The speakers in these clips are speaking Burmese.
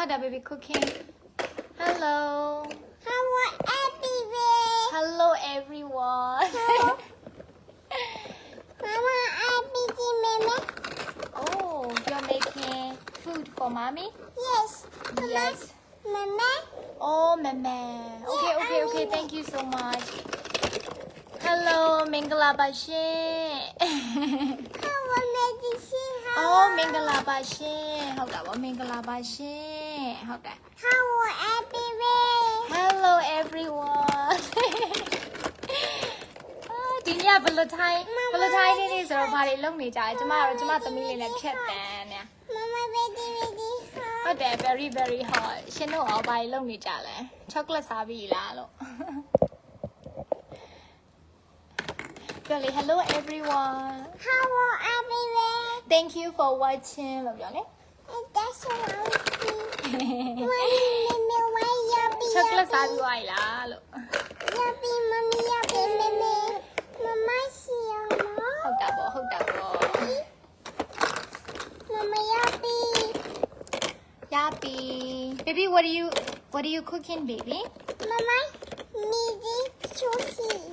that baby cooking? Hello. Hello everyone. Oh, you're making food for mommy? Yes. Yes. Mama. Oh, mama. Okay. Thank you so much. Hello, Mingala Bashin. Oh, Mingala Bashin. Hold on, Mingala Bashin. Hold on. Hello, everyone. ဒီညဘယ်လိုထိုင်းလေးလေးဆိုတော့ဘာတွေလုပ်နေကြလဲကျမသမီးလေးနဲ့ဖြတ်တန်းနေဟုတ်တယ် very very hot ရှင်တို့အော်ဘာတွေလုပ်နေကြလဲ chocolate စားပြီလားလို့ပြောလေ hello everyone thank you for watching လို့ပြောလေ chocolate စားပြီးသွားပြီလားလို့ဟုတ်တာပေါ့ Yappy. Baby, what are you cooking, baby?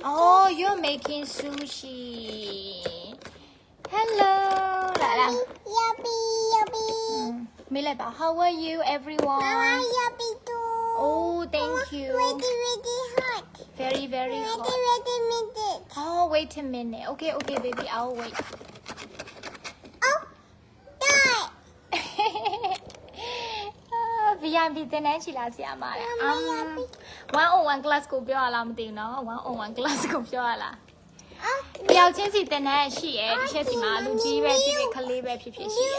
Oh, you're making sushi. Hello. Mileba, how are you, everyone? Oh, thank you. Very, very hot. Oh, wait a minute. Okay, baby, I'll wait. VIP တင်နေချီလာဆရာမလေ101 class ကိုပြောရလားမသိဘူးနော်101 class ကိုပြောရလားတယောက်ချင်းစီတင်နေရှိရဲဒီချက်စီမှာလူကြီးပဲဖြစ်ဖြစ်ခလေးပဲဖြစ်ဖြစ်ရှိရဲ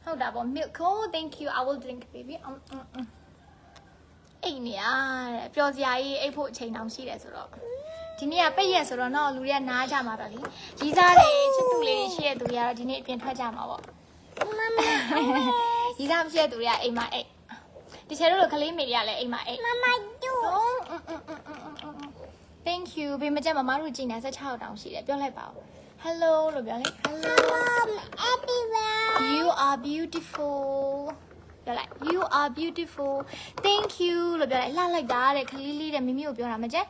ဟုတ်တာပေါ့ milk oh thank you I will drink baby အိတ်နေရတဲ့ပျော်စရာကြီးအိတ်ဖို့အချိန်တောင်ရှိတယ်ဆိုတော့ဒီနေ့ကပိတ်ရက်ဆိုတော့နော်လူတွေကနားကြမှာပဲလေကြီးစားတယ်ချစ်သူလေးရှိရသူတွေကတော့ဒီနေ့အပြင်ထွက်ကြမှာပေါ့ကြီးစားမရှိရသူတွေကအိမ်မှာအိတ်ဒီချေတို့လိုကလေးမေတွေကလည်းအိမ်မှာအိတ် Thank you ဘေးမကြက်မမတို့ကြည်နေ16တောင်ရှိတယ်ပြောလိုက်ပါဦး Hello လို့ပြောလေ Hello You are beautiful ပြောလိုက် You are beautiful Thank you လို့ပြောလိုက်လှလိုက်တာတဲ့ခလေးလေးတဲ့မိမိကိုပြောတာမကြက်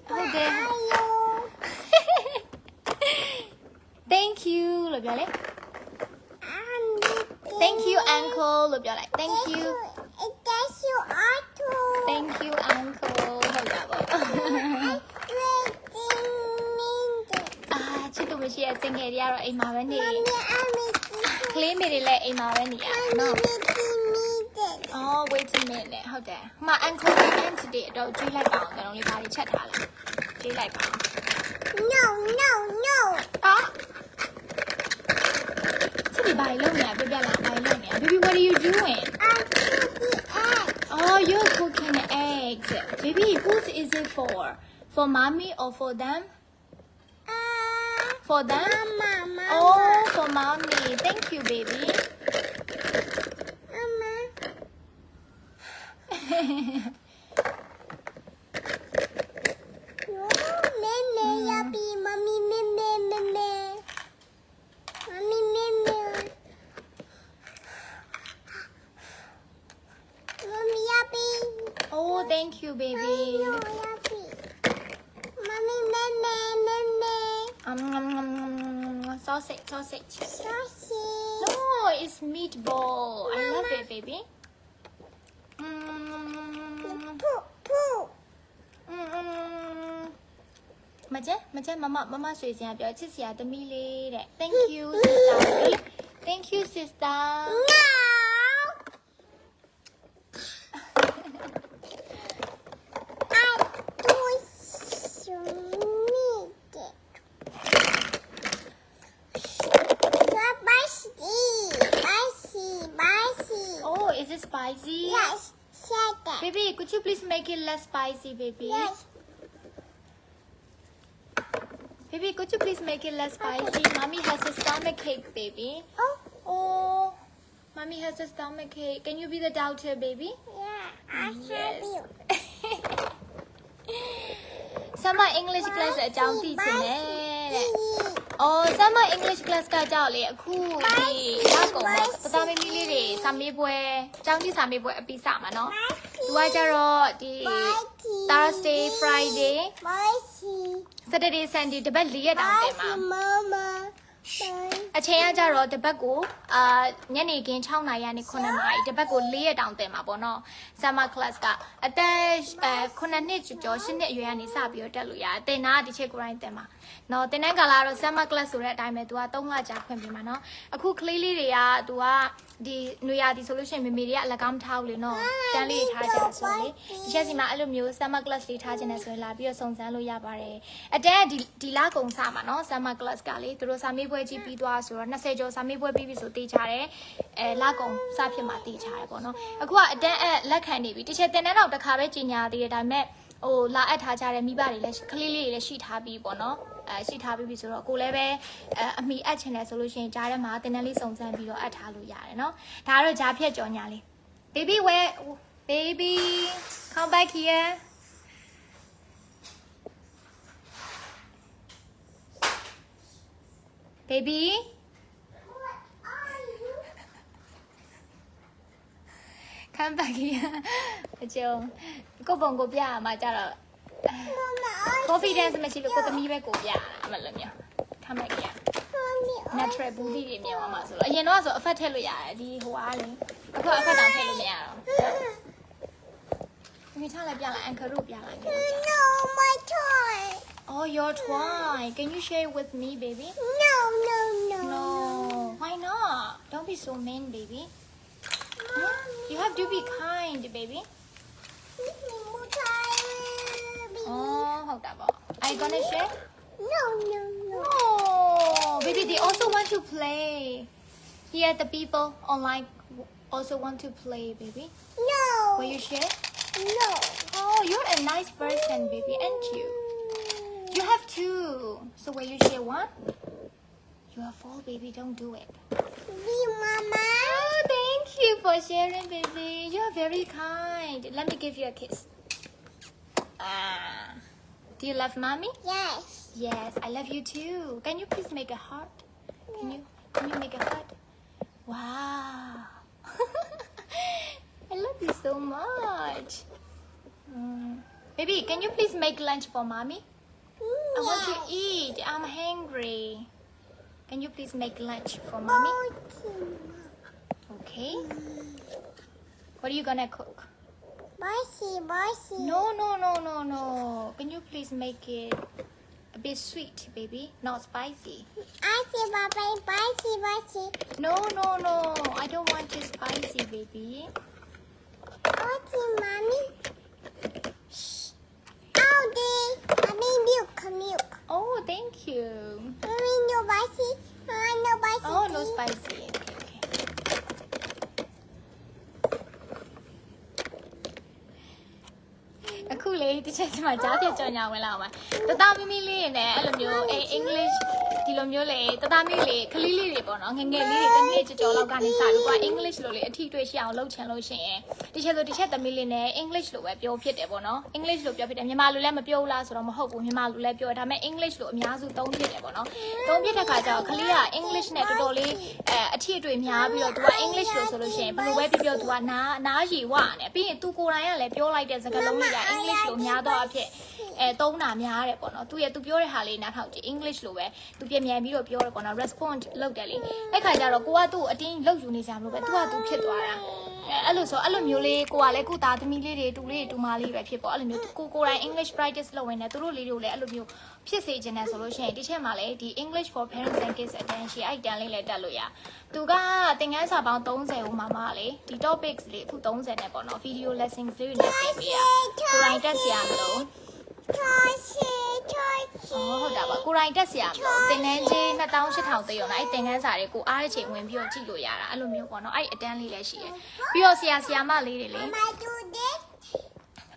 ဟုတ်တယ် Thank you လို့ပြောလေ Thank you uncle လို့ပြောလိုက် Thank you Thank you uncle ဟုတ်တာပေါ့ချစ်သူမရှိရဲ့စင်ငယ်တွေကတော့အိမ်မှာပဲနေကလေးမေတွေလည်းအိမ်မှာပဲနေရနော် Oh wait a minute ဟုတ်တယ်ဟိုမှာ uncle and today တော့ကျွေးလိုက်ပါအောင်ကျွန်တော်လေးဘာတွေချက်ထားလဲကျွေးလိုက်ပါအောင် No ချစ်ဒီဘာတွေလုပ်နေတာပြပြလာဘာတွေလုပ်နေတာ Baby what are you doing Oh you're cooking eggs Baby whose is it for mommy or for them For them? Mama. Oh, for mommy. Thank you, baby. Mama. Meme, yappy, mommy, meme. Mommy, meme. Mommy, yappy. Oh, thank you, baby. Yappy. Mommy, meme. Sausage. Sausage. No, it's meatball. I love it, baby. Poo. မကျမဆွေစင်ကပြောချစ်စရာသမီးလေးတဲ့ Thank you sister. Thank you sister. No. Oh, is it spicy? Yes. Baby, could you please make it less spicy, baby? Yes. Baby, could you please make it less spicy? Mommy has a stomachache, baby. Oh. Oh, Mommy has a stomachache. Can you be the doctor, baby? Yeah. I Yes. help you. Summer English class အကြောင်းသိချင်တယ်တဲ့ Oh, summer English class ကကြောက်လေအခုဒီလောက်ကုန်ပေါ့တသားမီမီလေးတွေစာမေးပွဲကျောင်းကြီးစာမေးပွဲအပြီးစမှာနော်သူကကြတော့ဒီ Thursday Friday Saturday Sunday တပတ်4ရက်တောင်တင်မှာ Mama. အချိန်ကကြတော့တပတ်ကိုညနေခင်း6နာရီကနေ9နာရီတပတ်ကို4ရက်တောင်တင်မှာပေါ့နော် summer class ကအသက်9နှစ်ကျော်10နှစ်အရွယ်ကနေစပြီးတော့တက်လို့ရတယ်တင်တာဒီချက်ကိုတိုင်းတင်မှာနော်တင်တဲ့ကာလကတော့ summer class ဆိုတဲ့အတိုင်းပဲသူက3လကြာဖွင့်ပေးမှာနော်အခုကလေးလေးတွေကသူကဒီနွေရာသီဆိုလို့ရှိရင်မေမေတွေကအလကားမထားဘူးလေနော်တန်းလေးထားကြဆိုလေဒီချက်စီမှာအဲ့လိုမျိုး summer class လေးထားခြင်းနဲ့ဆိုရင်လာပြီးတော့စုံစမ်းလို့ရပါတယ်အတန်းဒီလကုံစမှာနော် summer class ကလေသူတို့စာမေးပွဲကြီးပြီးသွားဆိုတော့20ကျော်စာမေးပွဲပြီးပြီဆိုတေးချတယ်လကုံစဖြစ်မှာတေးချတယ်ပေါ့နော်အခုကအတန်းလက်ခံနေပြီတစ်ချက်တင်တဲ့တော့တစ်ခါပဲကြီးညာသေးတယ်ဒါပေမဲ့ဟိုလာအပ်ထားကြတဲ့မိဘတွေလည်းကလေးလေးတွေလည်းရှိထားပြီးပေါ့နော်ရှိထားပြီးပြီဆိုတော့ကိုလည်းပဲအမိအပ်ချင်တယ်ဆိုလို့ရှိရင်ကြားထဲမှာတင်တန်းလေးစုံစမ်းပြီးတော့အပ်ထားလို့ရတယ်နော်ဒါကတော့ကြားဖြတ်ကြော်ညာလေး baby where baby come back here baby ခံပါကြီးအကျုံကိုပုံကိုပြရမှာကြတော့ confidence မရှိလို့ကိုသမီးပဲကိုပြရတာအမလို့မျိုးခံပါကြီး natural booty တွေမြင်သွားမှာဆိုတော့အရင်တော့ဆိုအဖက်ထည့်လို့ရတယ်ဒီဟိုအားလေအခုအဖက်တောင်ထည့်လို့မရတော့ဒီထားလိုက်ပြလိုက် anchor တို့ပြလိုက် No, my toy. oh your toy can you share it with me baby No. no why not don't be so mean baby you have to be kind baby oh hold up are you gonna share No. oh baby they also want to play here the people online also want to play baby No. will you share No. oh you're a nice person baby aren't you you have two so will you share one you are full baby don't do it Mama. oh thank you for sharing baby you're very kind let me give you a kiss do you love mommy Yes. yes I love you too can you please make a heart can you make a heart wow I love you so much baby can you please make lunch for mommy I want to eat I'm hungry can you please make lunch for mommy okay what are you gonna cook Bossy. no can you please make it a bit sweet baby not spicy I see bossy. no I don't want it spicy baby Bossy, mommy. Audi. I mean milk. oh thank you I mean no bossy. No bossy. oh no spicy okayအခုလေတစ်ချက်စီမှာကြားပြကြောင်ညာဝင်လာအောင်ပါတသားမီမီလေးနဲ့အဲ့လိုမျိုးEnglish ဒီလိုမျိုးလေတသားမီလေခလေးလေးတွေပေါ့နော်ငငယ်လေးတွေတစ်နှစ်ကြော်လောက်ကနေစလို့က English လို့လေအထီးတွေ့ရှိအောင်လုပ်ချင်လို့ရှိရင်တစ်ချက်ဆိုတစ်ချက်သမီးလေးနဲ့ English လို့ပဲပြောဖြစ်တယ်ပေါ့နော် English လို့ပြောဖြစ်တယ်မြန်မာလိုလည်းမပြောဘူးလားဆိုတော့မဟုတ်ဘူးမြန်မာလိုလည်းပြောဒါပေမဲ့ English လို့အများစုသုံးဖြစ်တယ်ပေါ့နော်သုံးဖြစ်တဲ့ခါကျတော့ခလေးက English နဲ့တော်တော်လေးအထီးတွေ့များပြီးတော့ तू က English လို့ဆိုလို့ရှိရင်ဘယ်လိုပဲပြော तू ကနားရီဝနဲ့ပြီးရင် तू ကိုယ်တိုင်ကလည်းပြောလိုက်တဲ့စကားလုံးတွေက English လို့များတော့အဖြစ်သုံးတာများတယ်ပေါ့နော်သူပြောတဲ့ဟာလေးနားထောင်ကြည့် English လို့ပဲသူပြန်ပြန်ပြီးတော့ပြောတယ်ပေါ့နော် respond လုပ်တယ်လေအဲ့ခါကျတော့ကိုကသူ့အတင်းလုပ်ယူနေကြမလို့ပဲသူကသူဖြစ်သွားတာအဲ့လိုဆိုအဲ့လိုမျိုးလေးကိုကလည်းကိုသားသမီးလေးတွေတူလေးတူမလေးပဲဖြစ်ပေါ့အဲ့လိုမျိုးကိုယ်တိုင် English practice လုပ်ဝင်တယ်သူတို့လေးတွေကိုလည်းအဲ့လိုမျိုးဖြစ်စေချင်တယ်ဆိုလို့ရှိရင်ဒီချက်မှာလည်းဒီ English for Parents and Kids Attention အဲ့တန်းလေးလည်းတက်လို့ရသူကသင်ခန်းစာပေါင်း30ဦးမှာမလေဒီ topics လေးအခု30နဲ့ပေါ့နော် video lessons လေးတွေနဲ့ပြင်ပေးရကိုယ်တိုင်တက်စရာမလိုToy. ဟုတ်တာပါကိုယ်တိုင်တက်စရာမလိုသင်တန်းချင်း2800တရုံနဲ့အဲ့သင်ခန်းစာတွေကိုအားတဲ့ချိန်ဝင်ပြီးတော့ကြည့်လို့ရတာအဲ့လိုမျိုးပေါ့နော်အဲ့အတန်းလေးလည်းရှိတယ်ပြီးတော့ဆရာမလေးတွေလေ Mama do this.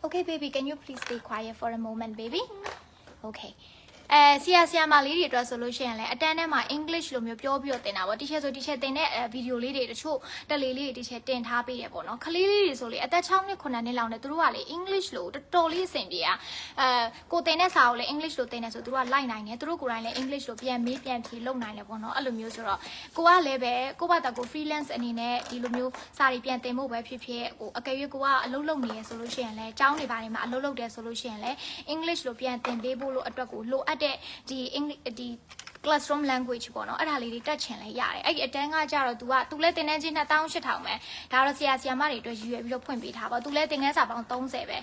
Okay baby can you please stay quiet for a moment baby okay ဆီယာမလေးတွေအတွက်ဆိုလို့ရှိရင်လည်းအတန်းထဲမှာ English လိုမျိုးပြောပြီးတော့တင်တာပေါ့ teacher ဆို teacher တင်တဲ့ဗီဒီယိုလေးတွေတချို့တက်လေးလေးတွေ teacher တင်ထားပေးတယ်ပေါ့နော်ကလေးလေးတွေဆိုလေအသက်6နှစ်9နှစ်လောက်နဲ့သူတို့ကလေ English လိုတော်တော်လေးအဆင်ပြေကိုတင်တဲ့စာကိုလည်း English လိုတင်တယ်ဆိုသူတို့ကလိုက်နိုင်တယ်သူတို့ကိုယ်တိုင်လည်း English လိုပြန်မေးပြန်ဖြေလုပ်နိုင်တယ်ပေါ့နော်အဲ့လိုမျိုးဆိုတော့ကိုကလည်းပဲကိုဘာသာကို freelance အနေနဲ့ဒီလိုမျိုးစာတွေပြန်တင်ဖို့ပဲဖြစ်ဖြစ်ဟိုအကယ်၍ကိုကအလုပ်လုပ်နေရဆိုလို့ရှိရင်လည်းကျောင်းတွေဘာတွေမှာအလုပ်လုပ်တယ်ဆိုလို့ရှိရင်လည်း English လိုပြန်တင်ပေးဖို့လို့အတွက်ကိုလိုအပ်တဲ့ဒီ classroom language ပေါ့နော်အဲ့ဒါလေးတွေတက်ချင်လဲရတယ်အဲ့ဒီအတန်းကကြတော့ तू လဲတင်တန်းချင်း2800ပဲဒါတော့ဆရာမတွေအတွက်ရည်ရွယ်ပြီးတော့ဖွင့်ပေးထားပါ तू လဲတင်ကန်းစာပေါင်း30ပဲ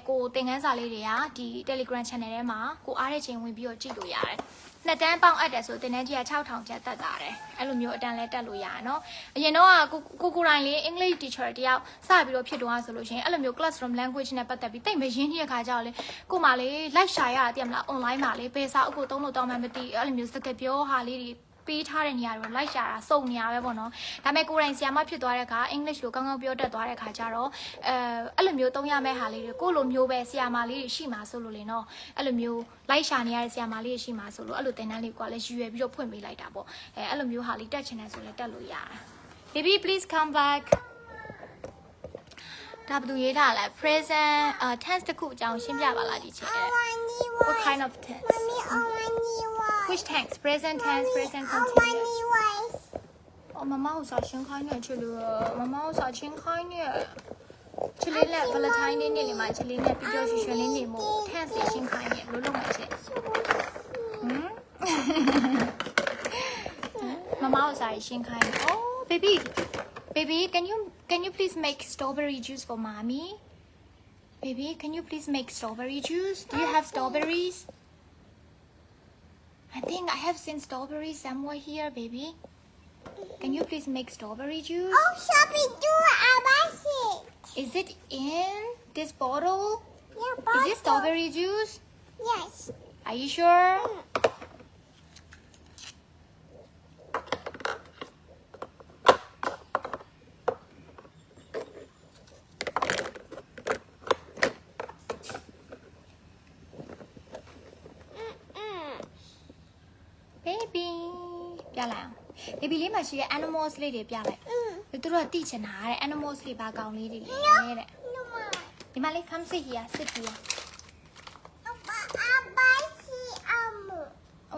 ကိုတင်ကန်းစာလေးတွေကဒီ Telegram channel ထဲမှာကိုအားတဲ့ချိန်ဝင်ပြီးတော့ကြည့်လို့ရတယ်နှစ်တန်းပေါင်းအပ်တယ်ဆိုတင်တန်းကြီးက6000ကျပ်တက်တာတယ်အဲ့လိုမျိုးအတန်းလဲတက်လို့ရတယ်နော်အရင်တော့ကိုကိုတိုင်းလေး English teacher တယောက်စပြီးတော့ဖြစ်တော့ဆိုလို့ရှိရင်အဲ့လိုမျိုး classroom language နဲ့ပတ်သက်ပြီးတိတ်မရင်းနှီးတဲ့ခါကျတော့လေကိုမှလေလိုက်ရှာရတာသိရမလား online မှာလေပေစာအုပ်ကိုသုံးလို့တောင်းမှမသိအဲ့လိုမျိုးစကားပြောဟာလေးတွေပေးထားတဲ့နေရာတွေလိုက်ရှာတာစုံနေရပဲပေါ့နော်ဒါပေမဲ့ကိုယ်တိုင်ဆီယာမဖြစ်သွားတဲ့အခါ English ကိုကောင်းကောင်းပြောတတ်သွားတဲ့အခါကျတော့အဲ့လိုမျိုးသုံးရမယ့်ဟာလေးတွေကိုလိုမျိုးပဲဆီယာမလေးတွေရှိမှာဆိုလို့လေနော်အဲ့လိုမျိုးလိုက်ရှာနေရတဲ့ဆီယာမလေးတွေရှိမှာဆိုလို့အဲ့လိုတင်တန်းလေးကလည်းရည်ရွယ်ပြီးတော့ဖွင့်ပေးလိုက်တာပေါ့အဲ့လိုမျိုးဟာလေးတက်ချင်တယ်ဆိုလည်းတက်လို့ရတယ် Baby please come back ဒါဘယ်သူရေးထားလဲ present tense တခုအကြောင်းရှင်းပြပါလားဒီချက် What kind of tense Which tense present tense present continuous 哦妈妈好少先开呢去了妈妈好少先开呢去了嘞 Valentine နေ့လေးမှာ去了နဲ့ပြောရွှင်လေးနေမို့ tense ရှင်းခိုင်းနေလို့လုပ်မှာချက်妈妈好少先开呢 Oh baby can you please make strawberry juice for mommy Baby can you please make strawberry juice Do you have strawberries I think I have seen strawberries somewhere here, baby. Can you please make strawberry juice? Oh, shopping do it. Is it in this bottle? Yeah, Is bottle. this strawberry juice? Yes. Are you sure? Baby ပြလိုက်အောင် baby လေးမှာရှိတဲ့ animals လေးတွေပြလိုက်သူတို့ကတိချင်တာတဲ့ animals လေးဘာကောင်လေးတွေလဲတဲ့ No, Mama. ဒီမှာလေး come sit here sit here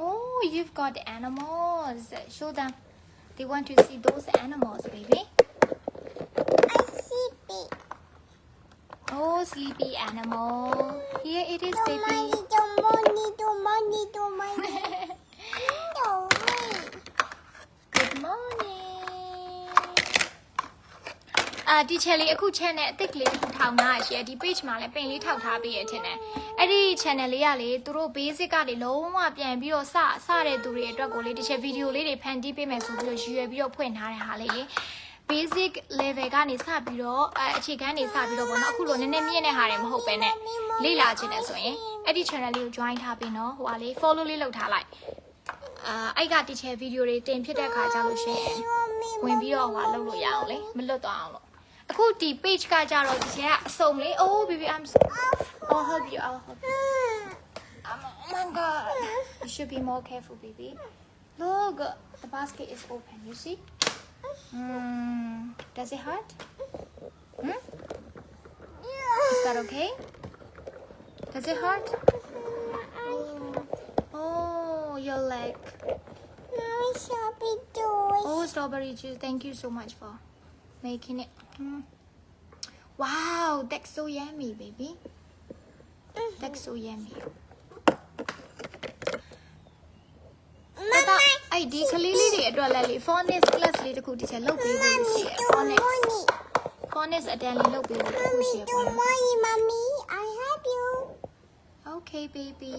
Oh you've got the animals show them they want to see those animals baby I see it. Oh sleepy animal here it is baby Don't money. Good morning ဒီချက်လေးအခု channel အသစ်ကလေးတစ်ခုထောင်ထားရရှိဒီ page မှာလည်းပင်လေးထောက်ထားပေးရထင်တယ်အဲ့ဒီ channel လေးကလေသူတို့ basic ကနေလုံးဝပြန်ပြီးတော့စတဲ့သူတွေအတွက်ကိုလေဒီချက် video လေးတွေဖန်တီးပေးမယ်ဆိုပြီးတော့ရည်ရွယ်ပြီးတော့ဖွင့်ထားတဲ့ဟာလေးလေ basic level ကနေစပြီးတော့အခြေခံနေစပြီးတော့ပေါ့နော်အခုလိုနည်းနည်းမြင့်တဲ့ဟာတွေမဟုတ်ပဲနဲ့လေ့လာခြင်းနဲ့ဆိုရင်အဲ့ဒီ channel လေးကို join ထားပြီးနော်ဟိုပါလေ follow လေးလုပ်ထားလိုက်အဲ့ကဒီချက် video တွေတင်ဖြစ်တဲ့အခါကျလို့ရှိရင်ဝင်ပြီးတော့ဟိုလုပ်လို့ရအောင်လေမလွတ်သွားအောင်လို့အခုဒီ page ကကြတော့ဒီချက်ကအစုံလေ Oh baby I'll help you I'll help you Oh my god you should be more careful baby Look the basket is open you see Does it hurt Is that okay Does it hurt Oh your leg Oh strawberry juice thank you so much for making it Wow that's so yummy baby That's so yummy အဲ့ဒီကလေးလေးတွေအတွက်လည်းလေ phonics class လေးတစ်ခုတစ်ချက်လုပ်ပေးဖို့ရှိရယ် phonics အတန်းလေးလုပ်ပေးဖို့တစ်ခုရှိရယ်ပေါ့နော် Mommy, I help you. Okay baby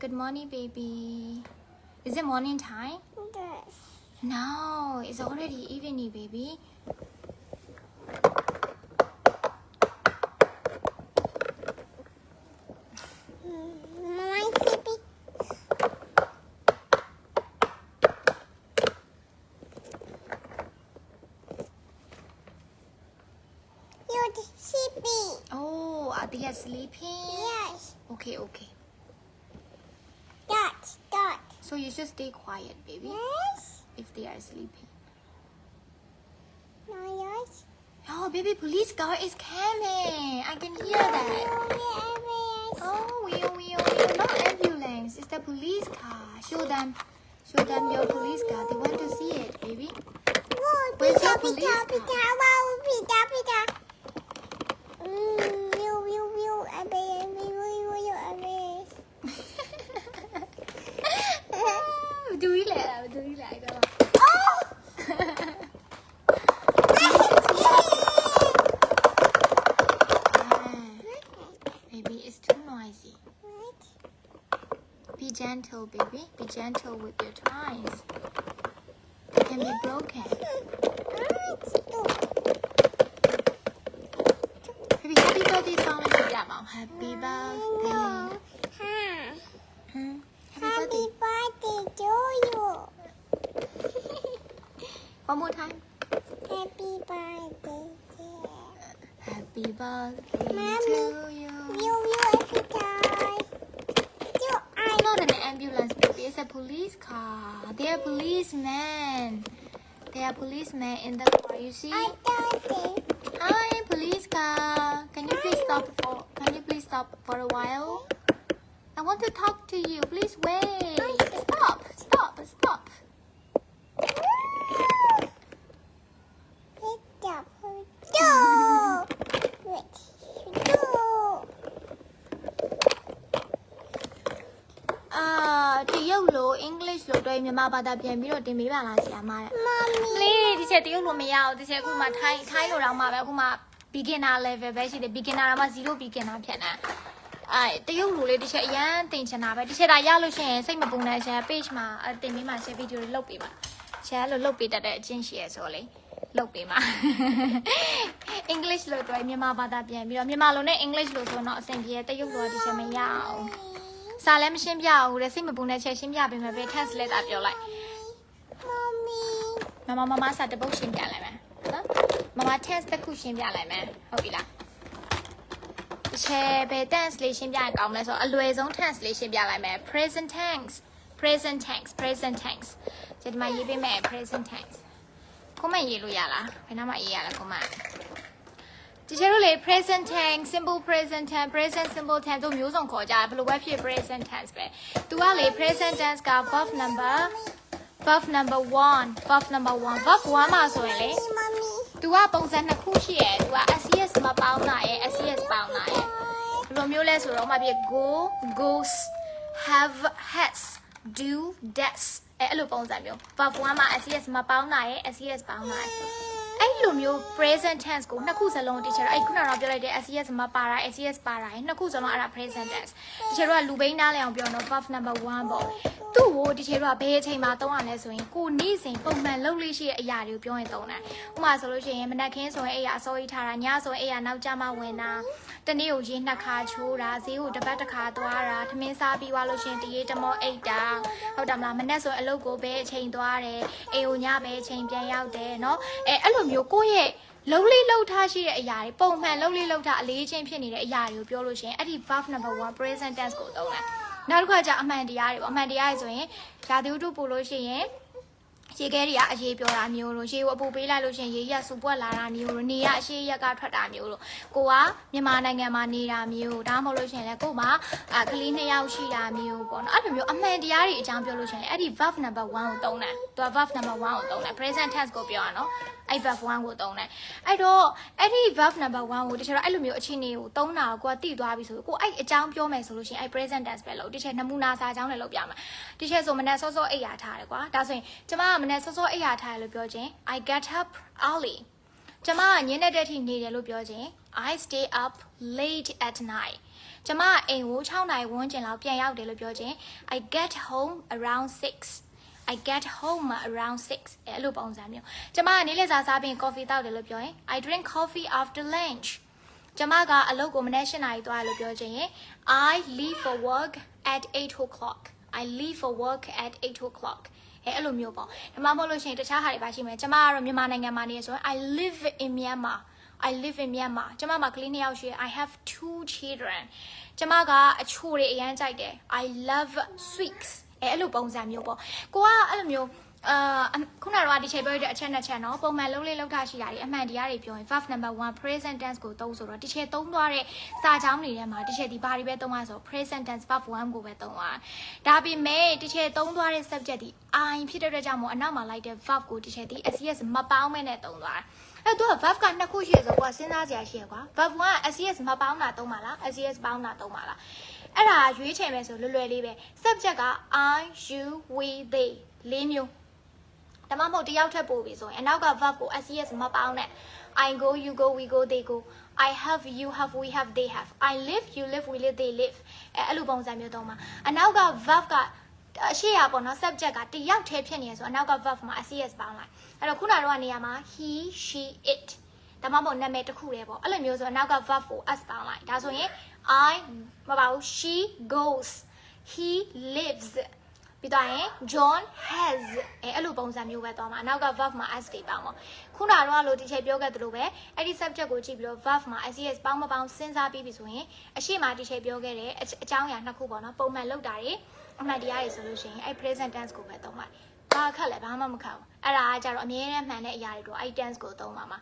good morning baby Is it morning time Yes. No it's already evening baby My baby. You're sleeping. Oh are they sleeping Yes. Okay Dad. So you should stay quiet, baby, Yes. if they are sleeping. No, yes. Oh, baby, police car is coming. I can hear that. Oh, wheel, not ambulance. It's the police car. Show them your police car. They want to see it, baby. Where's your police car? Do we let go? Baby, it's too noisy. Be gentle, baby. Be gentle with your toys. They can be broken. Baby, happy birthday song is happy birthday. Happy birthday. One more time. Happy birthday to you. It's not an ambulance, baby. It's a police car. They are policemen. They are policemen in the car. You see? Hi, police car. Can you please stop for a while? I want to talk to you. Please wait. Stop.တရုတ်လို English လိုတွဲမြန်မာဘာသာပြန်ပြီးတော့တင်ပေးပါလားဆရာမတဲ့။ Please ဒီချက်တရုတ်လိုမရဘူး။ဒီချက်အခုမှထိုင်းလိုတော့မှပဲအခုမှ beginner level ပဲရှိတယ် beginner တော့မှ0 beginner ဖြစ်နေ။တရုတ်လိုလေးဒီချက်အရန်တင်ချင်တာပဲ။ဒီချက်ဒါရလို့ရှိရင်စိတ်မပူနဲ့ချက် page မှာတင်ပေးမှချက် video တွေလုပ်ပေးပါ။ချက်လို့လုပ်ပေးတတ်တဲ့အချင်းရှိရဆိုလေလုပ်ပေးပါ။ English လိုတွဲမြန်မာဘာသာပြန်ပြီးတော့မြန်မာလိုနဲ့ English လိုဆိုတော့အဆင်ပြေတရုတ်လိုဒီချက်မရအောင်။စာလည်းမရှင်းပြဘူးတဲ့စိတ်မပူနဲ့ချက်ရှင်းပြပေးမယ်ပဲ test လဲတာပြောလိုက်မမစာတပုတ်ရှင်းပြလိုက်မယ်နော်မမ test တစ်ခုရှင်းပြလိုက်မယ်ဟုတ်ပြီလားတစ်ချက်ပဲ tense လေးရှင်းပြရင်ကောင်းမလဲဆိုတော့အလွယ်ဆုံး tense လေးရှင်းပြလိုက်မယ် present tense ဒီမှာရေးပေးမယ် present tense ကိုမရေးလို့ရလားဘယ်နှမရေးရလဲကိုမတချို့လေ present tense simple present tense present simple tense တို့မျိုးစုံခေါ်ကြတယ်ဘယ်လိုပဲဖြစ် present tense ပဲသူကလေ present tense က verb number 1 verb 1မှာဆိုရင်လေသူကပုံစံနှစ်ခုရှိရယ်သူက SES မပေါင်းတာရယ် SES ပေါင်းတာရယ်ဘယ်လိုမျိုးလဲဆိုတော့မှပြ go goes have has do does အဲ့လိုပုံစံမျိုး verb 1မှာ SES မပေါင်းတာရယ် SES ပေါင်းတာရယ်အဲ့လိုမျိုး present tense ကိုနှစ်ခုစလုံးတချို့အဲ့ခုနကတော့ပြောလိုက်တဲ့ SES မပါတာ SES ပါတာနှစ်ခုစလုံးအဲ့ဒါ present tense တချို့ကလူဘိန်းနားလည်အောင်ပြောတော့ verb number 1ပေါ့သူ့ကိုတချို့ကဘယ်အချိန်မှာသုံးရလဲဆိုရင်ကိုနေ့စဉ်ပုံမှန်လုပ်လို့ရှိတဲ့အရာတွေကိုပြောရင်သုံးတာဥပမာဆိုလို့ရှိရင်မနက်ခင်းဆိုရင်အဲ့ရအစောကြီးထားတာညဆိုရင်အဲ့ရနောက်ကျမှဝင်တာတနေ့ကိုရေနှစ်ခါချိုးတာဈေးကိုတစ်ပတ်တစ်ခါသွားတာထမင်းစားပြီးသွားလို့ရှိရင်တရေတမောအိတ်တာဟုတ်တယ်မလားမနက်ဆိုရင်အလုပ်ကိုဘယ်အချိန်သွားတယ်အိမ်ကိုညဘယ်အချိန်ပြန်ရောက်တယ်เนาะအဲ့လိုမျိုးကိုယ့်ရဲ့လုံးလေးလှုပ်ထားရှိတဲ့အရာတွေပုံမှန်လုံးလေးလှုပ်ထားအလေးချင်းဖြစ်နေတဲ့အရာတွေကိုပြောလို့ရှိရင်အဲ့ဒီ verb number 1 present tense ကိုသုံးတယ်နောက်တစ်ခါကျအမှန်တရားတွေပေါ့အမှန်တရားတွေဆိုရင်ရာသီဥတုပို့လို့ရှိရင်ရေခဲတွေကအရေးပြောတာမျိုးလို့ရေကိုအပူပေးလိုက်လို့ရှိရင်ရေရက်စူပွက်လာတာမျိုးလို့နေရအရှိရက်ကထွက်တာမျိုးလို့ကိုကမြန်မာနိုင်ငံမှာနေတာမျိုးဒါမှမဟုတ်လို့ရှိရင်လည်းကို့မှာကလေး2ယောက်ရှိတာမျိုးပေါ့နော်အဲ့လိုမျိုးအမှန်တရားတွေအကြောင်းပြောလို့ရှိရင်လည်းအဲ့ဒီ verb number 1ကိုသုံးတယ်သူက verb number 1ကိုသုံးတယ် present tense ကိုပြောရအောင်နော်အဲ့ verb 1ကိုသုံးတယ်အဲ့တော့အဲ့ဒီ verb number 1ကိုတချို့တော့အဲ့လိုမျိုးအခြေအနေကိုသုံးတာကိုကိုကသိသွားပြီဆိုကိုအဲ့အကြောင်းပြောမယ်ဆိုလို့ရှိရင်အဲ့ present tense ပဲလို့တချို့နမူနာစာအကြောင်းလည်းလုပ်ပြမှာတချို့ဆိုမနေ့စောစောအိပ်ရာထားတယ်ကွာဒါဆိုရင်ကျမကမနေ့စောစောအိပ်ရာထားတယ်လို့ပြောခြင်း I get up early ကျမကညနေတဲ့အထိနေတယ်လို့ပြောခြင်း I stay up late at night ကျမကအိမ်ကို6နာရီဝန်းကျင်လောက်ပြန်ရောက်တယ်လို့ပြောခြင်း I get home around 6I get home around 6အဲ့လိုပုံစံမျိုးကျမကနေ့လည်စာစားပြီး coffee တောက်တယ်လို့ပြောရင် I drink coffee after lunch ကျမကအလုပ်ကိုမနေ့8နာရီသွားတယ်လို့ပြောခြင်း I leave for work at 8 o'clock I leave for work at 8 o'clockအဲ့လိုမျိုးပေါ့ဒါမှမဟုတ်လို့ရှိရင်တခြားဟာတွေပါရှိမယ်ကျမကတော့မြန်မာနိုင်ငံမှာနေဆိုရင် I live in Myanmar ကျမမှာကလေး2ယောက်ရှိတယ် I have 2 children ကျမကအချိုတွေအရန်ကြိုက်တယ် I love sweets အဲ့လိုပုံစံမျိုးပေါ့ကိုကအဲ့လိုမျိုးခုနကတော့ဒီချိန်ပြောရတဲ့အချက်နှစ်ချက်နော်ပုံမှန်လုံးလေးလောက်ထားရှိတာဒီအမှန်တရားတွေပြောရင် verb number 1 present tense ကိုသုံးဆိုတော့ဒီချိန်သုံးသွားတဲ့စာကြောင်းတွေထဲမှာဒီချိန်ဒီဘာတွေပဲသုံးရဆို present tense verb 1ကိုပဲသုံးရဒါပေမဲ့ဒီချိန်သုံးသွားတဲ့ subject ဒီ I ဖြစ်တဲ့အတွက်ကြောင့်မို့အနောက်မှာလိုက်တဲ့ verb ကိုဒီချိန်ဒီ SES မပေါင်းမဲနဲ့သုံးသွားအဲ့တော့ verb ကနှစ်ခုရှိရဆိုကွာစဉ်းစားစရာရှိရကွာ verb 1က SES မပေါင်းတာသုံးပါလား SES ပေါင်းတာသုံးပါလားအဲ့ဒါရွေးချယ်မယ်ဆိုလွယ်လွယ်လေးပဲ subject က I you we they လေးမျိုးဒါမှမဟုတ်တယောက်ထပ်ပို့ပြီဆိုရင်အနောက်က verb ကို SES မပေါင်းနဲ့ I go you go we go they go I have you have we have they have I live you live we live they live အဲ့လိုပုံစံမျိုးသုံးပါအနောက်က verb ကအရှိရပေါ့နော် subject ကတယောက်တည်းဖြစ်နေရဆိုအနောက်က verb မှာ SES ပေါင်းလိုက်အဲ့တော့ခုနကတော့နေရာမှာ he she it ဒါမှမဟုတ်နာမည်တစ်ခုတည်းပေါ့အဲ့လိုမျိုးဆိုအနောက်က verb ကို s ပေါင်းလိုက်ဒါဆိုရင် I မပါဘူး she goes he livesပြီးတော့ရင် John has အဲ့လိုပုံစံမျိုးပဲသွားမှာအနောက်က verb မှာ s တွေပေါင်းပါခုနကတော့လို့ဒီချိန်ပြောခဲ့သလိုပဲအဲ့ဒီ subject ကိုကြည့်ပြီးတော့ verb မှာ SES ပေါင်းမပေါင်းစဉ်းစားပြီးပြီဆိုရင်အရှိမဒီချိန်ပြောခဲ့တဲ့အကြောင်းအရာနှစ်ခုပေါ့နော်ပုံမှန်လောက်တာတွေအမှန်တရားတွေဆိုလို့ရှိရင်အဲ့ present tense ကိုပဲသုံးပါဘာခက်လဲဘာမှမခက်ဘူးအဲ့ဒါကကြတော့အမြဲတမ်းမှန်တဲ့အရာတွေတော့အဲ့ tense ကိုသုံးပါမှာ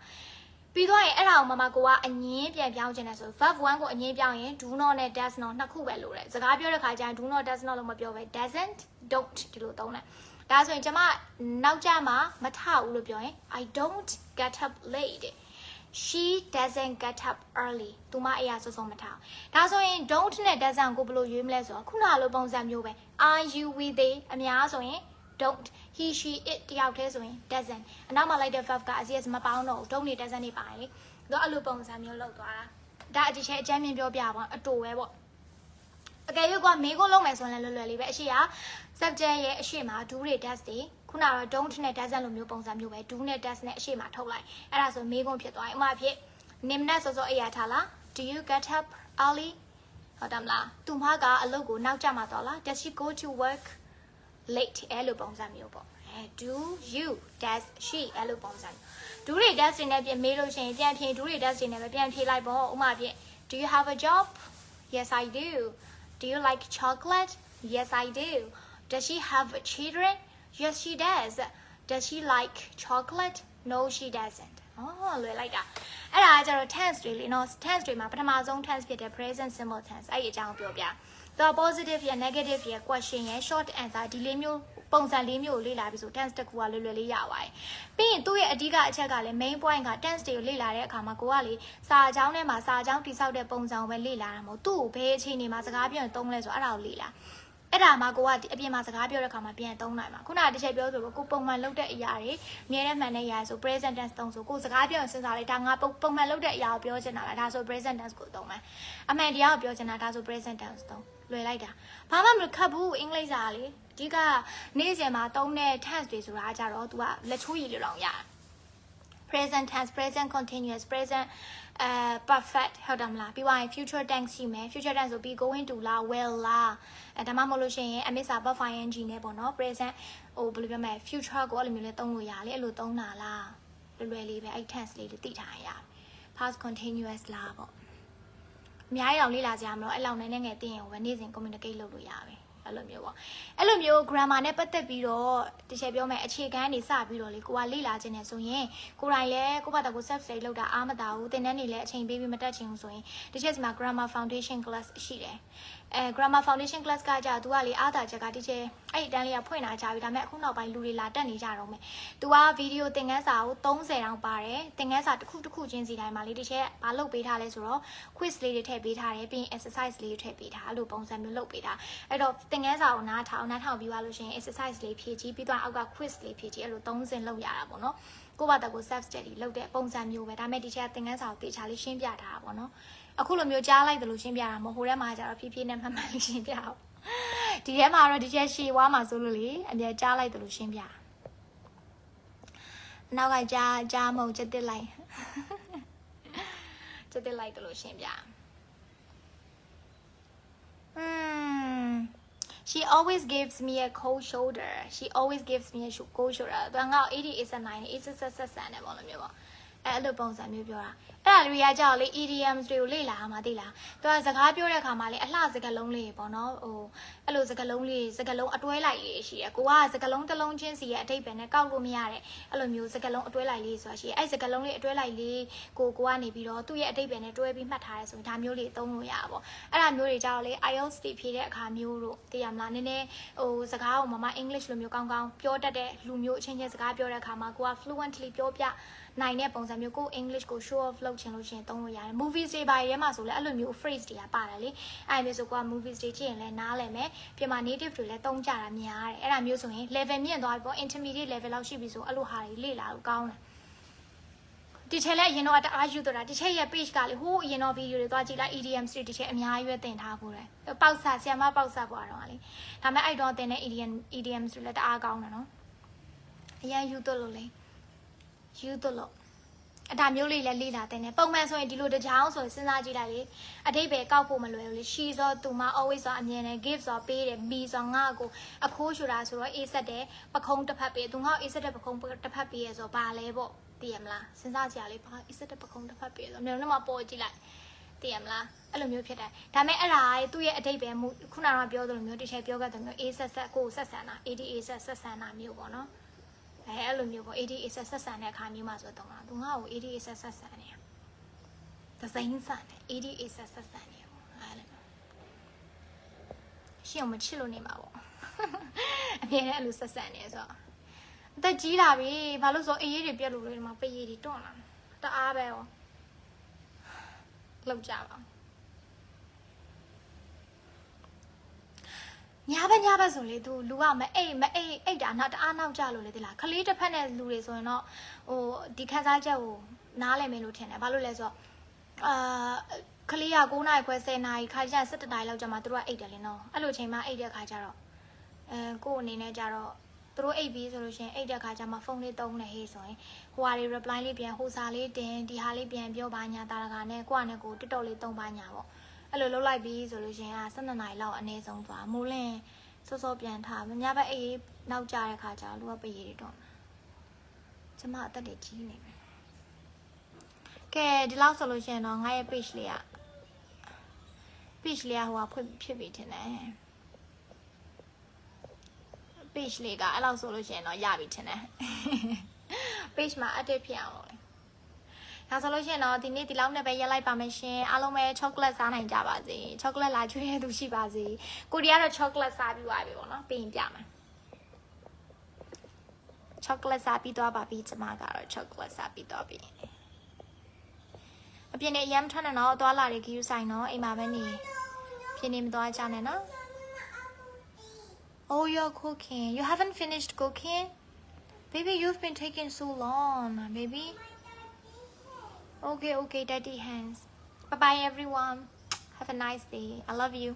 ပြီးတော့ရင်အဲ့ဒါကိုမမကိုကအငင်းပြန်ပြောင်းခြင်းနဲ့ဆို verb 1ကိုအငင်းပြောင်းရင် do not နဲ့ does not နှစ်ခုပဲလို့ရတယ်စကားပြောတဲ့ခါကျရင် do not does not လို့မပြောပဲ doesn't don't ဒီလိုသုံးတယ်ဒါဆိုရင်ကျမနောက်ကျမှမထဘူးလို့ပြောရင် I don't get up late she doesn't get up early သူမအရာစောစောမထအောင်ဒါဆိုရင် don't နဲ့ doesn't ကိုဘယ်လိုရွေးမလဲဆိုတော့ခုနလိုပုံစံမျိုးပဲ are you we they အများဆိုရင် don't he she it တယောက်တည်းဆိုရင် doesn't အနောက်မှာလိုက်တဲ့ verb က SES မပေါင်းတော့ဘူး don't နဲ့ doesn't တွေပါရင်လေတော့အဲ့လိုပုံစံမျိုးလောက်သွားတာဒါအဒီချက်အချမ်းမြင်ပြောပြပါအတူပဲပေါ့အကယ်၍ကမေးခွန်းလုံးမယ်ဆိုရင်လည်းလွယ်လွယ်လေးပဲအရှိက subject ရဲ့အရှိမှာ do တွေ does တွေခုနကတော့ don't နဲ့ doesn't လိုမျိုးပုံစံမျိုးပဲ do နဲ့ does နဲ့အရှိမှာထုတ်လိုက်အဲ့ဒါဆိုမေးခွန်းဖြစ်သွားရင်ဥပမာဖြစ်နေမနဲ့စောစောအေးရထားလား do you get up early ဟုတ်တယ်မလားသူမကအလုပ်ကိုနောက်ကျမှသွားလား does she go to work late အဲ့လိုပုံစံမျိုးပေါ့do you does she အဲ့လိုပုံစံ do တွေ does တွေနဲ့ပြင်မေးလို့ရှိရင်ပြန်ဖြေ do တွေ does တွေနဲ့ပဲပြန်ဖြေလိုက်ပေါ့ဥပမာဖြစ် do you have a job yes I do do you like chocolate yes I do does she have children yes she does she like chocolate no she doesn't လွယ်လိုက်တာအဲ့ဒါကကျတော့ tense တွေလေနော် tense တွေမှာပထမဆုံး tense ဖြစ်တဲ့ present simple tense အဲ့ဒီအကြောင်းပြောပြတော့ positive ရ negative ရ question ရ short answer ဒီလေးမျိုးပုံစံလေးမျိုးကိုလေ့လာပြီးဆို tense တစ်ခုကလွယ်လွယ်လေးရပါတယ်ပြီးရင်သူ့ရဲ့အဓိကအချက်ကလည်း main point က tense တွေကိုလေ့လာတဲ့အခါမှာကိုကလေစာအကြောင်းထဲမှာစာအကြောင်းတိဆောက်တဲ့ပုံစံကိုပဲလေ့လာတာမဟုတ်သူ့ကိုဘယ်အခြေအနေမှာစကားပြောရင်သုံးလဲဆိုအဲ့ဒါကိုလေ့လာအဲ့ဒါမှကိုကအပြင်မှာစကားပြောတဲ့အခါမှာပြန်သုံးနိုင်မှာခုနကတစ်ချက်ပြောဆိုလို့ကိုပုံမှန်လုပ်တဲ့အရာတွေအမြဲတမ်းမှန်တဲ့အရာဆို present tense သုံးဆိုကိုစကားပြောရင်စဉ်းစားလိုက်ဒါငါပုံမှန်လုပ်တဲ့အရာကိုပြောချင်တာလားဒါဆို present tense ကိုသုံးမယ်အမှန်တရားကိုပြောချင်တာဒါဆို present tense သုံးလွယ်လိုက်တာဘာမှမခက်ဘူးအင်္ဂလိပ်စာလေအဓိကနေ့စဉ်မှာသုံးတဲ့ tense တွေဆိုတာကြတော့ तू ကလက်ချိုးရည်လိုတောင်ရတယ် present tense present continuous present perfect ဟုတ်တယ်မလားပြီးသွားရင် future tense ရှိမယ် future tense ဆိုပြီး going to လား will လားဒါမှမဟုတ်လို့ရှိရင်အမစ္စာverb ing နဲ့ပေါ့နော် present ဟိုဘယ်လိုပြောမလဲ future ကိုအဲ့လိုမျိုးလေးသုံးလို့ရတယ်အဲ့လိုသုံးတာလားလွယ်လွယ်လေးပဲအဲ့ tense လေးသိထားရ past continuous လားပေါ့အများကြီးအောင်လေ့လာကြရမလို့အဲ့လောက်နဲ့ငယ်သိရင်ပဲနေ့စဉ် communicate လုပ်လို့ရပဲအဲ့လိုမျိုးပေါ့အဲ့လိုမျိုး grammar နဲ့ပတ်သက်ပြီးတော့တချို့ပြောမယ်အခြေခံနေစပြီးတော့လေကိုကလေ့လာခြင်းနဲ့ဆိုရင်ကိုယ်တိုင်လည်းကိုယ့်ဘာသာကို self study လုပ်တာအားမသာဘူးသင်တန်းတွေလည်းအချိန်ပေးပြီးမတက်ချင်ဘူးဆိုရင်တချို့ဒီမှာ grammar foundation class ရှိတယ်grammar foundation class ကကြာ तू ကလေအားသာချက်ကတချို့အဲ့ဒီတန်းလေးကဖွင့်လာကြပြီဒါပေမဲ့အခုနောက်ပိုင်းလူတွေလာတက်နေကြတော့မယ် तू က video သင်ခန်းစာကို30တောင်ပါတယ်သင်ခန်းစာတစ်ခုချင်းစီတိုင်းမှာလေတချို့ဘာလုပ်ပေးထားလဲဆိုတော့ quiz လေးတွေထည့်ပေးထားတယ်ပြီးရင် exercise လေးတွေထည့်ပေးထားအဲ့လိုပုံစံမျိုးလုပ်ပေးထားအဲ့တော့သင်ခန်းစာကိုနားထောင်ပြီးသွားလို့ရှိရင် exercise လေးဖြည့်ကြည့်ပြီးတော့အောက်က quiz လေးဖြည့်ကြည့်အဲ့လို30လုပ်ရတာပေါ့နော်ကိုယ့်ဘာသာကို self study လုပ်တဲ့ပုံစံမျိုးပဲဒါပေမဲ့ဒီချက်သင်ခန်းစာကိုတေချာလေးရှင်းပြထားတာပေါ့နော်အခုလိုမျိုးကြားလိုက်တယ်လို့ရှင်းပြတာမဟုတ်ဟိုထဲမှာကျတော့ဖြည်းဖြည်းနဲ့မှတ်မှတ်လေးရှင်းပြအောင်ဒီထဲမှာတော့ဒီချက်ရှည်ဝါမှာဆိုလို့လေအမြဲကြားလိုက်တယ်လို့ရှင်းပြနောက်ကကြားမဟုတ်ချက်တက်လိုက်ချက်တက်လိုက်တယ်လို့ရှင်းပြ She always gives me a cold shoulder. She always gives me a cold shoulder. သူကငါ့80 is a 9 is a ဆက်နဲ့ပေါ့လို့မျိုးပေါ့အဲ့လိုပုံစံမျိုးပြောတာ အဲ့ဒါလူတွေကကြောက်လေ EDMs တွေကိုလေ့လာမှာသိလားသူကစကားပြောတဲ့အခါမှာလေအလှစကားလုံးလေးပေါ့နော်ဟိုအဲ့လိုစကားလုံးလေးစကားလုံးအတွဲလိုက်လေးရှိရကိုကစကားလုံးတစ်လုံးချင်းစီရဲ့အတိတ်ပဲနဲ့ကောက်လို့မရတဲ့အဲ့လိုမျိုးစကားလုံးအတွဲလိုက်လေးဆိုတာရှိရအဲ့စကားလုံးလေးအတွဲလိုက်လေးကိုကနေပြီးတော့သူ့ရဲ့အတိတ်ပဲနဲ့တွဲပြီးမှတ်ထားရဲဆိုရင်ဒါမျိုးလေးသုံးလို့ရပါပေါ့အဲ့ဒါမျိုးတွေကြောက်လေ IELTS တွေဖြေတဲ့အခါမျိုးတို့သိရမလားနည်းနည်းဟိုစကားကိုမ English လိုမျိုးကောင်းကောင်းပြောတတ်တဲ့လူမျိုးအချင်းချင်းစကားပြောတဲ့အခါမှာကိုက fluently ပြောပြနိုင်တဲ့ပုံစံမျိုးကို English ကို show off လုပ်ချင်လို့ရှိရင်သုံးလို့ရတယ် movies တွေပါရဲမှာဆိုလဲအဲ့လိုမျိုး phrase တွေကပါတယ်လေအဲ့မျိုးဆိုကွာ movies တွေကြည့်ရင်လည်းနားလည်မယ်ပြင်မှာ native တွေလည်းသုံးကြတာများတယ်အဲ့ဒါမျိုးဆိုရင် level မြင့်သွားပြီပေါ့ intermediate level လောက်ရှိပြီဆိုအဲ့လိုဟာတွေလေ့လာလို့ကောင်းတယ်ဒီချက်လည်းအရင်တော့တအားယူတော့တာဒီချက်ရဲ့ page ကလေဟိုးအရင်တော့ video တွေသွားကြည့်လိုက် EDM street ဒီချက်အများကြီးပဲတင်ထားဖို့တယ်ပေါက်ဆဆီယမပေါက်ဆပွားတော့လေဒါမဲ့အဲ့တော့တင်တဲ့ EDM street လည်းတအားကောင်းတယ်နော်အရင်ယူတော့လို့လေယူတော့လို့အတာမျိုးလေးလည်းလေ့လာတဲ့နေပုံမှန်ဆိုရင်ဒီလိုတကြောင်ဆိုရင်စဉ်းစားကြည့်လိုက်လေအတိတ်ပဲကောက်ဖို့မလွယ်ဘူးလေ she ဆိုသူမ always ဆိုအမြင်နဲ့ give ဆိုပေးတယ် be ဆိုငါ့ကိုအခိုးရှူတာဆိုတော့ a ဆက်တယ်ပခုံးတစ်ဖက်ပေးသူငါ့ a ဆက်တဲ့ပခုံးတစ်ဖက်ပေးရဆိုဘာလဲပေါ့သိရမလားစဉ်းစားကြရလေဘာ a ဆက်တဲ့ပခုံးတစ်ဖက်ပေးဆိုမျိုးလုံးမှာပေါ်ကြည့်လိုက်သိရမလားအဲ့လိုမျိုးဖြစ်တယ်ဒါမဲ့အဲ့ဒါသူ့ရဲ့အတိတ်ပဲခုနကပြောသလိုမျိုးတစ်ချက်ပြောခဲ့တဲ့မျိုး a ဆက်ကိုဆက်ဆန်တာ ADA ဆက်ဆန်တာမျိုးပေါ့နော်အဲ့လိုမျိုးပေါ့ ADA ဆက်ဆန်တဲ့အခါမျိုးမှာဆိုတော့သူငါ့ကို ADA ဆက်ဆန်နေသစိမ်းဆန်တယ် ADA ဆက်ဆန်နေပေါ့အဲ့လိုရှင်းအောင်မချစ်လို့နေမှာပေါ့အမြဲတမ်းအဲ့လိုဆက်ဆန်နေဆိုတော့အသက်ကြီးလာပြီဘာလို့ဆိုအေးရေးတွေပြက်လို့လေဒီမှာပရည်တွေတွန့်လာတအားပဲရောလောက်ကြပါညာဘက်ဆိုလေသူလူကမအိတ်တာနောက်တအားနောက်ကြလို့လေဒီလားခလေးတစ်ဖက်နဲ့လူတွေဆိုရင်တော့ဟိုဒီခန်းစားချက်ကိုနားလည်မယ်လို့ထင်တယ်ဘာလို့လဲဆိုတော့ခလေးက9နာရီခွဲ10နာရီခါကျ17နာရီလောက်ကျမှသူတို့ကအိတ်တယ်လေနော်အဲ့လိုချိန်မှအိတ်တဲ့ခါကျတော့ကို့အနေနဲ့ကျတော့သူတို့အိတ်ပြီးဆိုလို့ရှိရင်အိတ်တဲ့ခါကျမှဖုန်းလေးသုံးနေဟေးဆိုရင်ဟိုဟာတွေ reply လေးပြန်ဟိုစာလေးတင်ဒီဟာလေးပြန်ပြောပါညာတာလကနဲ့ကိုကနဲ့ကို TikTok လေးသုံးပါညာပေါ့အဲ့လိုလုပ်လိုက်ပြီးဆိုလို့ရှိရင်12နာရီလောက်အနည်းဆုံးသွားမိုးလင်းစောပြန်ထားညဘက်အေးနောက်ကြတဲ့ခါကျလူကပရည်တွေတော့ကျမအသက်တွေကြီးနေပြီကဲဒီလောက်ဆိုလို့ရှိရင်တော့ငါရဲ့ page လေးကဟိုကဖွင့်ဖြစ်ပြီထင်တယ် page လေးကအဲ့လောက်ဆိုလို့ရှိရင်တော့ရပြီထင်တယ် page မှာ update ဖြစ်အောင်လို့ဒါဆိုလို့ရှိရင်တော့ဒီနေ့ဒီလောက်နဲ့ပဲရက်လိုက်ပါမယ်ရှင်အားလုံးပဲ chocolate စားနိုင်ကြပါစေ chocolate လာကျွေးတဲ့သူရှိပါစေကိုဒီကတော့ chocolate စားပြီးသွားပြီပေါ့နော်ပြီးရင်ပြမယ် chocolate စားပြီးသွားပါပြီကျမကတော့ chocolate စားပြီးသွားပြီအပြင်နဲ့ရမ်းထွက်နေတော့သွားလာတွေခီးယူဆိုင်တော့အိမ်မှာပဲနေဖြစ်နေမသွားကြနဲ့နော် Oh you're cooking you haven't finished cooking baby you've been taking so long baby Okay, daddy hands. Bye-bye, everyone. Have a nice day. I love you.